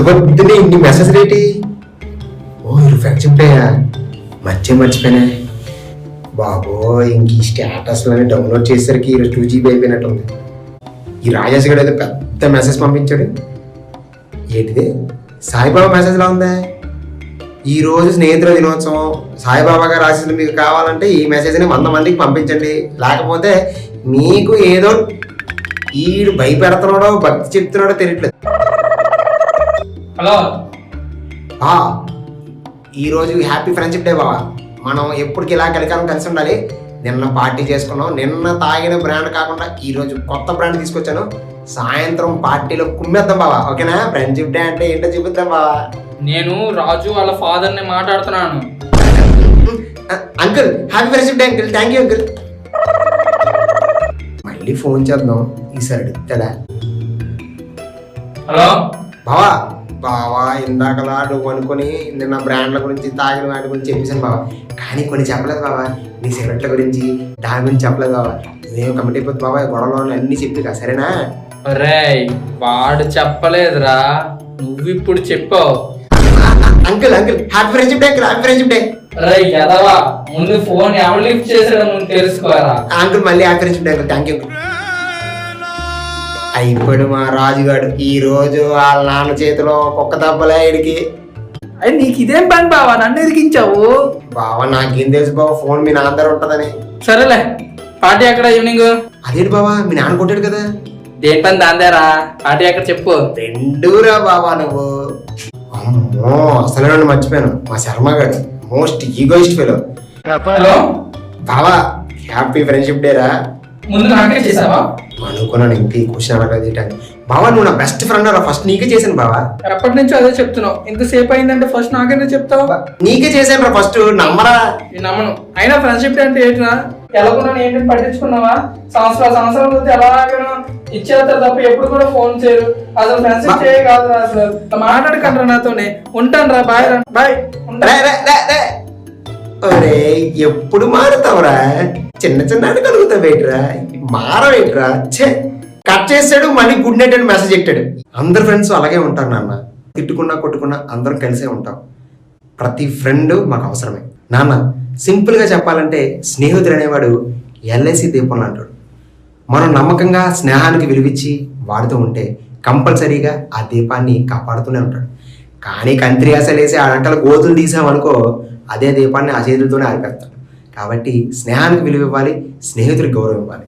పొద్దునే ఇన్ని మెసేజ్ రేటి. ఓ ఇది ఫ్రెండ్షిప్ డేయా, మర్చిపోయినా బాబో. ఇంక ఈ స్టేటస్లని డౌన్లోడ్ చేసేసరికి ఈరోజు 2 GB అయిపోయినట్టుంది. ఈ రాజేష్ గడు ఏదో పెద్ద మెసేజ్ పంపించాడు. ఏంటిది సాయిబాబా మెసేజ్లా ఉందా? ఈరోజు స్నేహితుల దినోత్సవం, సాయిబాబా గారు ఆశీస్సులు మీకు కావాలంటే ఈ మెసేజ్ని 100 మందికి పంపించండి, లేకపోతే మీకు ఏదో ఈడు భయపెడుతున్నాడో భక్తి చెప్తున్నాడో తెలియట్లేదు. హలో ఈరోజు హ్యాపీ ఫ్రెండ్షిప్ డే బావా. మనం ఎప్పటికి ఇలా కలిసి ఉండాలి. నిన్న పార్టీ చేసుకున్నాం. నిన్న తాగిన బ్రాండ్ కాకుండా ఈరోజు కొత్త బ్రాండ్ తీసుకొచ్చాను. సాయంత్రం పార్టీలో కుమ్మేద్దాం బావా, ఓకేనా? ఫ్రెండ్షిప్ డే అంటే ఏంటో చూపిద్దాం బావా. నేను రాజు వాళ్ళ ఫాదర్ని మాట్లాడుతున్నాను. Uncle happy friendship day uncle. Thank you uncle. మళ్ళీ ఫోన్ చేద్దాం, ఈసారి అడుగుతాడా? హలో బావా ఇందాకలా నువ్వు అనుకుని నిన్న బ్రాండ్ల గురించి తాగిన వాటి గురించి చెప్పేశాను బావా, కానీ కొన్ని చెప్పలేదు బావా. నీ సిగరెట్ల గురించి దాని గురించి చెప్పలేదు బావా. నేను కమిటీ అయిపోతుంది బావా, గొడవలో అన్నీ చెప్పి సరేనా? రే వాడు చెప్పలేదురా, నువ్వు ఇప్పుడు చెప్పావు. Uncle happy friendship day uncle, happy friendship day. రే ఎదవా, ముందు ఫోన్ ఎవరు లిఫ్ట్ చేసాడో ముందు తెలుసుకోరా. అంకుల్ మళ్ళీ happy friendship day uncle. Thank you uncle. అయిపోయాడు మా రాజుగాడు. ఈ రోజు వాళ్ళ నాన్న చేతిలో కుక్క దెబ్బలే ఇడికి. అయ్యి నీకు ఇదేం పని బావా, నన్ను ఎదిగించావు? బావా నాకేం తెలుసు బావా, ఫోన్ మీ నాన్న దగ్గర ఉంటదని. సరేలే, పార్టీ ఎక్కడ ఈవినింగ్? అదేంటి బావా, మీ నాన్న కొట్టాడు కదా. దేని పని దాందేరా, పార్టీ ఎక్కడ చెప్పు. రెండూరా బావా నువ్వు. అమ్మో అసలు నన్ను మర్చిపోయాను, మా శర్మ గారు మోస్ట్ ఈగోయిస్ట్ ఫెలో. హలో బావా హ్యాపీ ఫ్రెండ్షిప్ డే రా. ముందు నాకే చేసావా? అనుకున్నాను ఇంక ఈ క్వశ్చన్ అడగదు. బావా నువ్వు నా బెస్ట్ ఫ్రెండ్ రా, ఫస్ట్ నీకే చేశాను బావా. ఎప్పటి నుంచో అదే చెప్తున్నావు, ఇంతసేపు అయిందంటే ఫస్ట్ నాకేనా చెప్తావు? నీకే చేశాను రా ఫస్ట్, నమ్మరా? నేను నమ్మను. అయినా ఫ్రెండ్షిప్ డే అంటే ఏంటిరా? ఎలాగున్నా ఏంటని పట్టించుకున్నావా? సంవత్సరాల వద్దు ఎలాగైనా ఇచ్చేస్తారు తప్ప ఎప్పుడు కూడా ఫోన్ చేయరు. అసలు ఫ్రెండ్షిప్ డే కాదురా, అసలు మాట్లాడకండ్రా నాతోనే. ఉంటాను రా, బాయ్ రా, బాయ్. ఒరే ఎప్పుడు మారుతావురా? చిన్న కలుగుతావు బయటరా, మారవేట్రా. ఛే కట్ చేసాడు, మళ్ళీ గుడ్ నైట్ అని మెసేజ్ పెట్టాడు. అందరు ఫ్రెండ్స్ అలాగే ఉంటారు నాన్న, తిట్టుకున్నా కొట్టుకున్నా అందరం కలిసే ఉంటాం. ప్రతి ఫ్రెండ్ మాకు అవసరమే నాన్న. సింపుల్గా చెప్పాలంటే స్నేహితుడు అనేవాడు LIC దీపంలో అంటాడు. మనం నమ్మకంగా స్నేహానికి విలువిచ్చి వాడుతూ ఉంటే కంపల్సరీగా ఆ దీపాన్ని కాపాడుతూనే ఉంటాడు. కానీ కంత్రి ఆశలేసి ఆ గంటల గోతులు తీసామనుకో, అదే దీపాన్ని ఆ చేతులతోనే ఆరిపేస్తాడు. కాబట్టి స్నేహానికి విలువ ఇవ్వాలి, స్నేహితుడికి గౌరవం ఇవ్వాలి.